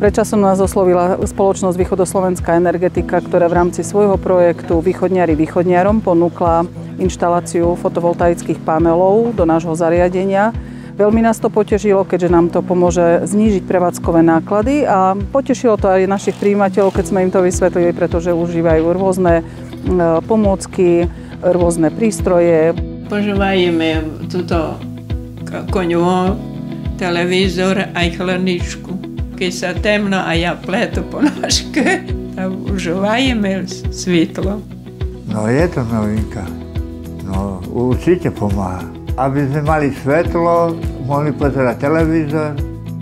Pred časom nás oslovila spoločnosť Východoslovenská energetika, ktorá v rámci svojho projektu Východniari východniarom ponúkla inštaláciu fotovoltaických panelov do nášho zariadenia. Veľmi nás to potešilo, keďže nám to pomôže znížiť prevádzkové náklady a potešilo to aj našich prijímateľov, keď sme im to vysvetlili, pretože užívajú rôzne pomôcky, rôzne prístroje. Používajeme túto koňu, televízor aj chladničku. Keď sa temno a ja pletu po nožke, tak užívajeme svítlo. No je to novinka. No určite pomáha. Aby sme mali svetlo, mohli pozerať televízor.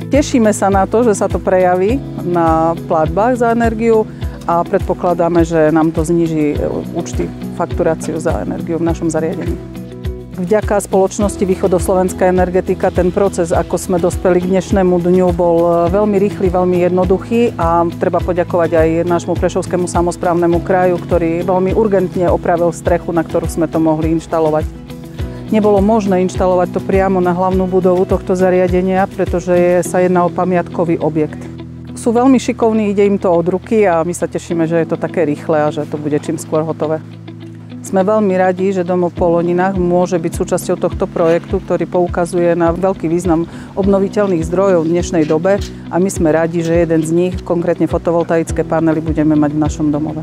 Tešíme sa na to, že sa to prejaví na platbách za energiu a predpokladáme, že nám to zníži účty, fakturáciu za energiu v našom zariadení. Vďaka spoločnosti Východoslovenská energetika ten proces, ako sme dospeli k dnešnému dňu, bol veľmi rýchly, veľmi jednoduchý a treba poďakovať aj nášmu Prešovskému samosprávnemu kraju, ktorý veľmi urgentne opravil strechu, na ktorú sme to mohli inštalovať. Nebolo možné inštalovať to priamo na hlavnú budovu tohto zariadenia, pretože sa jedná o pamiatkový objekt. Sú veľmi šikovní, ide im to od ruky a my sa tešíme, že je to také rýchle a že to bude čím skôr hotové. Sme veľmi radi, že Domov po Loninách môže byť súčasťou tohto projektu, ktorý poukazuje na veľký význam obnoviteľných zdrojov v dnešnej dobe a my sme radi, že jeden z nich, konkrétne fotovoltaické panely, budeme mať v našom domove.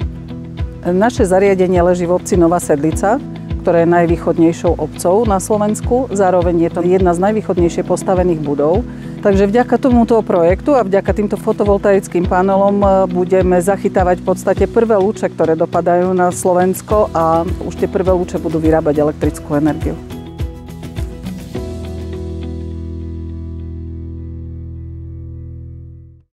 Naše zariadenie leží v obci Nová Sedlica, ktorá je najvýchodnejšou obcou na Slovensku. Zároveň je to jedna z najvýchodnejšie postavených budov. Takže vďaka tomuto projektu a vďaka týmto fotovoltaickým panelom budeme zachytávať v podstate prvé lúče, ktoré dopadajú na Slovensko a už tie prvé lúče budú vyrábať elektrickú energiu.